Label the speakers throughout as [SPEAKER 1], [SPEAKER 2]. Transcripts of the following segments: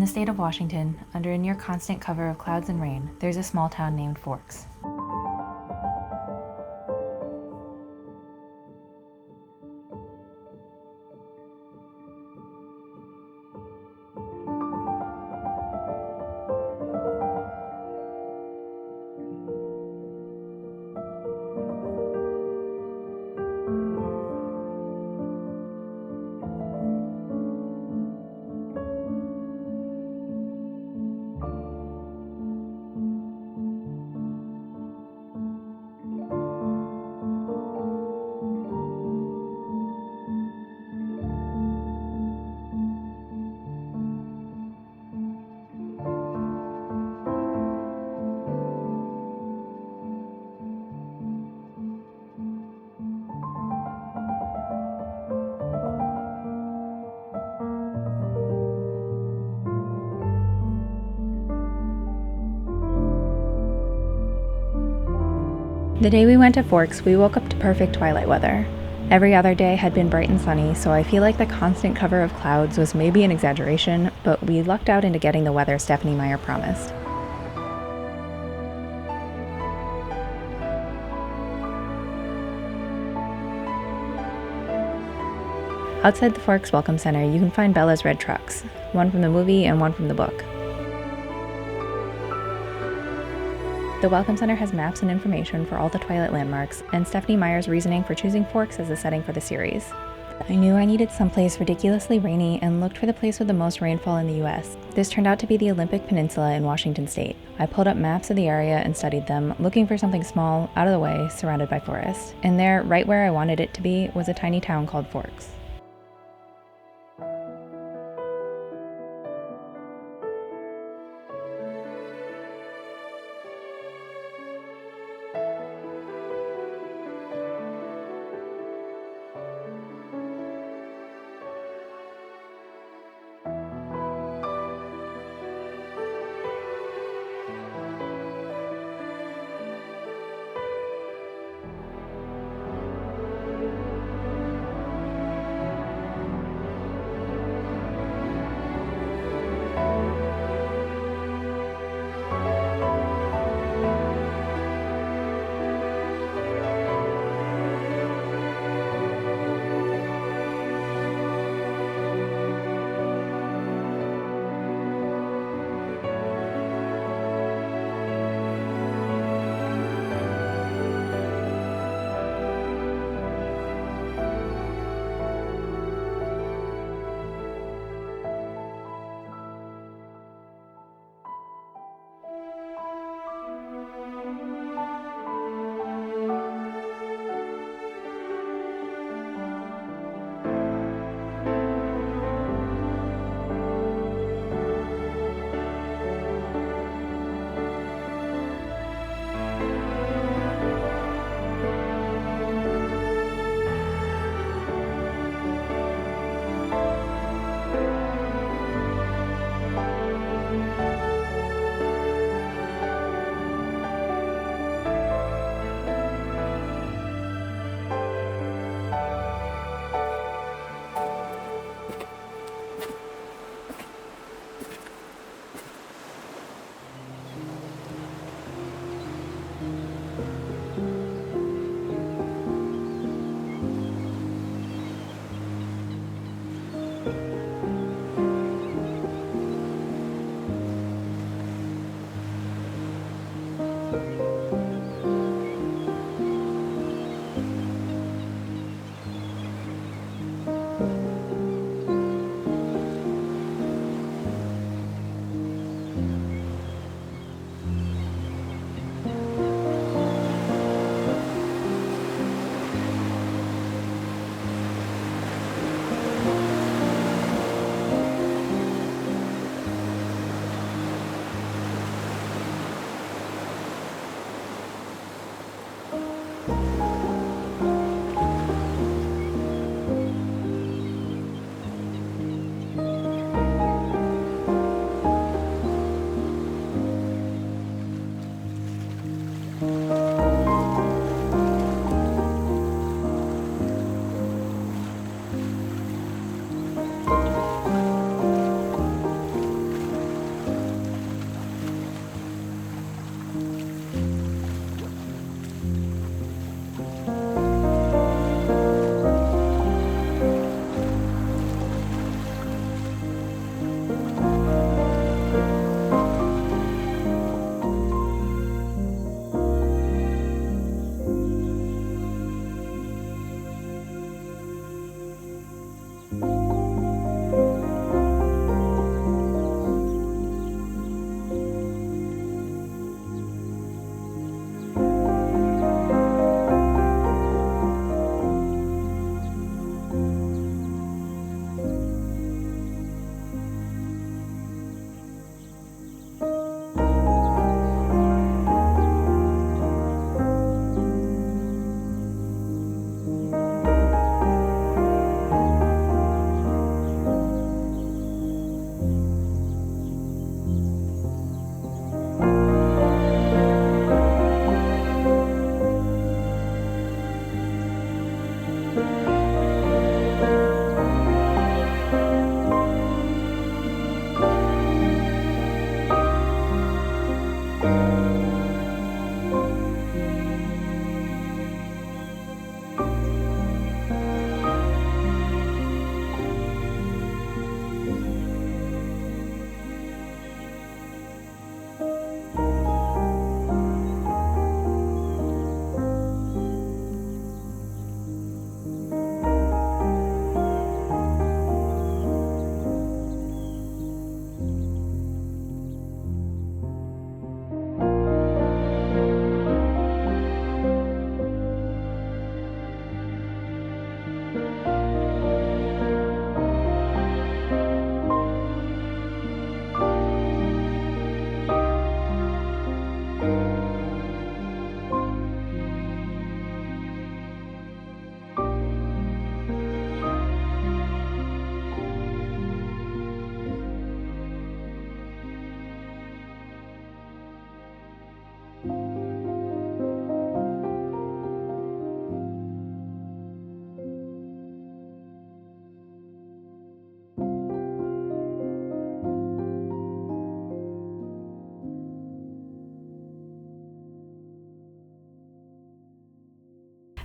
[SPEAKER 1] the state of Washington, under a near constant cover of clouds and rain, there's a small town named Forks. The day we went to Forks, we woke up to perfect twilight weather. Every other day had been bright and sunny, so I feel like the constant cover of clouds was maybe an exaggeration, but we lucked out into getting the weather Stephanie Meyer promised. Outside the Forks Welcome Center, you can find Bella's red trucks, one from the movie and one from the book. The Welcome Center has maps and information for all the Twilight landmarks, and Stephanie Meyer's reasoning for choosing Forks as the setting for the series. I knew I needed someplace ridiculously rainy and looked for the place with the most rainfall in the US. This turned out to be the Olympic Peninsula in Washington state. I pulled up maps of the area and studied them, looking for something small, out of the way, surrounded by forest. And there, right where I wanted it to be, was a tiny town called Forks.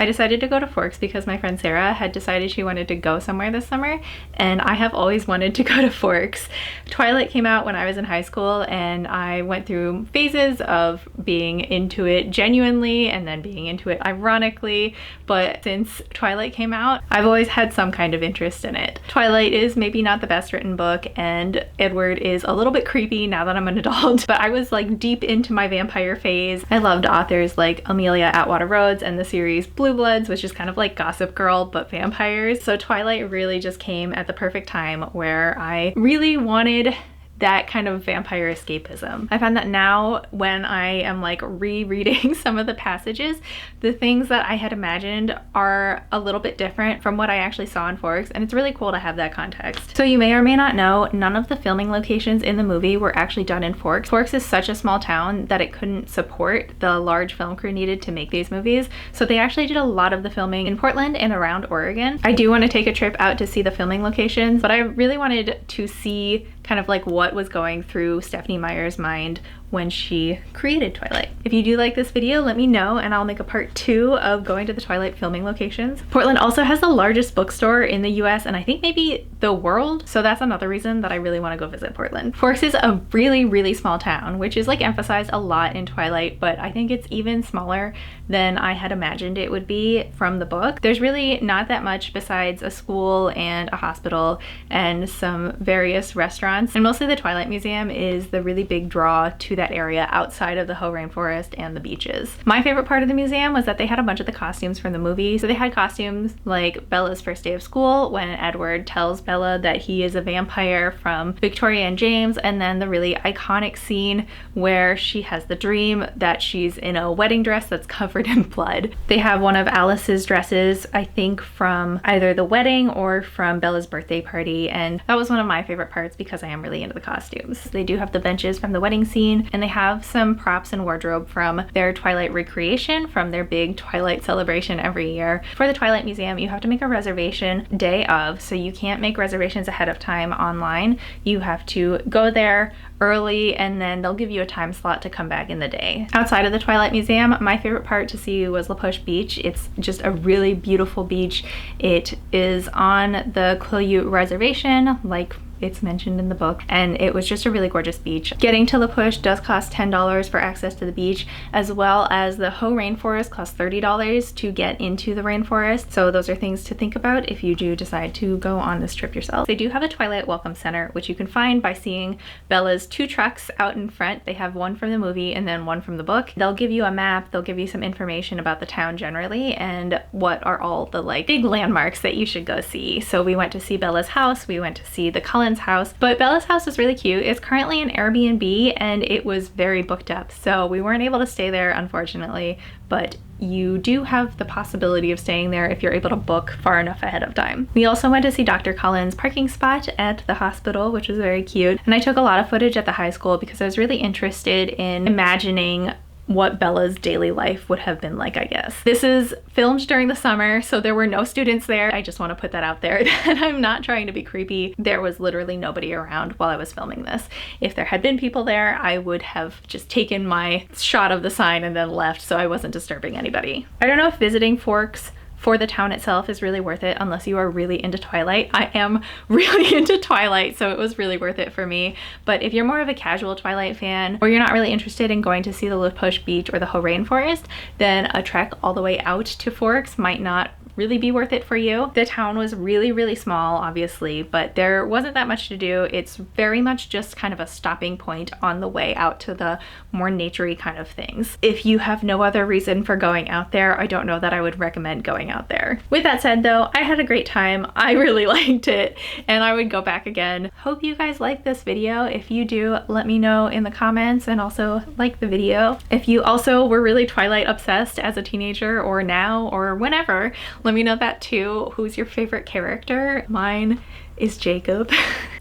[SPEAKER 1] I decided to go to Forks because my friend Sarah had decided she wanted to go somewhere this summer, and I have always wanted to go to Forks. Twilight came out when I was in high school, and I went through phases of being into it genuinely and then being into it ironically, but since Twilight came out, I've always had some kind of interest in it. Twilight is maybe not the best written book, and Edward is a little bit creepy now that I'm an adult, but I was like deep into my vampire phase. I loved authors like Amelia Atwater Rhodes and the series Blue Bloods, which is kind of like Gossip Girl but vampires. So Twilight really just came at the perfect time where I really wanted that kind of vampire escapism. I find that now when I am like rereading some of the passages, the things that I had imagined are a little bit different from what I actually saw in Forks, and it's really cool to have that context. So you may or may not know, none of the filming locations in the movie were actually done in Forks. Forks is such a small town that it couldn't support the large film crew needed to make these movies, so they actually did a lot of the filming in Portland and around Oregon. I do want to take a trip out to see the filming locations, but I really wanted to see kind of like what was going through Stephenie Meyer's mind when she created Twilight. If you do like this video, let me know and I'll make a part 2 of going to the Twilight filming locations. Portland also has the largest bookstore in the US and I think maybe the world, so that's another reason that I really want to go visit Portland. Forks is a really small town, which is like emphasized a lot in Twilight, but I think it's even smaller than I had imagined it would be from the book. There's really not that much besides a school and a hospital and some various restaurants, and mostly the Twilight Museum is the really big draw to that area outside of the Hoh Rainforest and the beaches. My favorite part of the museum was that they had a bunch of the costumes from the movie. So they had costumes like Bella's first day of school when Edward tells Bella that he is a vampire from Victoria and James, and then the really iconic scene where she has the dream that she's in a wedding dress that's covered in blood. They have one of Alice's dresses, I think from either the wedding or from Bella's birthday party, and that was one of my favorite parts because I am really into the costumes. They do have the benches from the wedding scene, and they have some props and wardrobe from their Twilight recreation from their big Twilight celebration every year. For the Twilight Museum, you have to make a reservation day of, so you can't make reservations ahead of time online. You have to go there early and then they'll give you a time slot to come back in the day. Outside of the Twilight Museum, my favorite part to see was La Push Beach. It's just a really beautiful beach. It is on the Quileute Reservation, like it's mentioned in the book, and it was just a really gorgeous beach. Getting to La Push does cost $10 for access to the beach, as well as the Hoh Rainforest costs $30 to get into the rainforest. So those are things to think about if you do decide to go on this trip yourself. They do have a Twilight Welcome Center, which you can find by seeing Bella's 2 trucks out in front. They have one from the movie and then one from the book. They'll give you a map, they'll give you some information about the town generally and what are all the like big landmarks that you should go see. So we went to see Bella's house, we went to see the Cullen house, but Bella's house is really cute. It's currently an Airbnb and it was very booked up, so we weren't able to stay there unfortunately, but you do have the possibility of staying there if you're able to book far enough ahead of time. We also went to see Dr. Cullen's parking spot at the hospital, which was very cute, and I took a lot of footage at the high school because I was really interested in imagining what Bella's daily life would have been like, I guess. This is filmed during the summer, so there were no students there. I just want to put that out there that I'm not trying to be creepy. There was literally nobody around while I was filming this. If there had been people there, I would have just taken my shot of the sign and then left so I wasn't disturbing anybody. I don't know if visiting Forks for the town itself is really worth it unless you are really into Twilight. I am really into Twilight, so it was really worth it for me. But if you're more of a casual Twilight fan, or you're not really interested in going to see the La Push Beach or the Hoh Rainforest, then a trek all the way out to Forks might not really be worth it for you. The town was really small, obviously, but there wasn't that much to do. It's very much just kind of a stopping point on the way out to the more naturey kind of things. If you have no other reason for going out there, I don't know that I would recommend going out there. With that said though, I had a great time. I really liked it and I would go back again. Hope you guys like this video. If you do, let me know in the comments and also like the video. If you also were really Twilight obsessed as a teenager or now or whenever, let me know that too. Who's your favorite character? Mine is Jacob.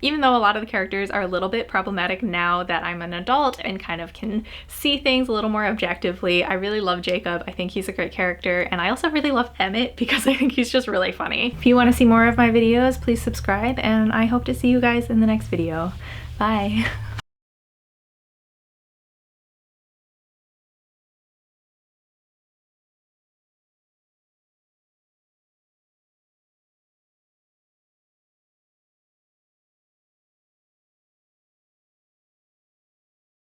[SPEAKER 1] Even though a lot of the characters are a little bit problematic now that I'm an adult and kind of can see things a little more objectively, I really love Jacob. I think he's a great character, and I also really love Emmett because I think he's just really funny. If you want to see more of my videos, please subscribe, and I hope to see you guys in the next video. Bye.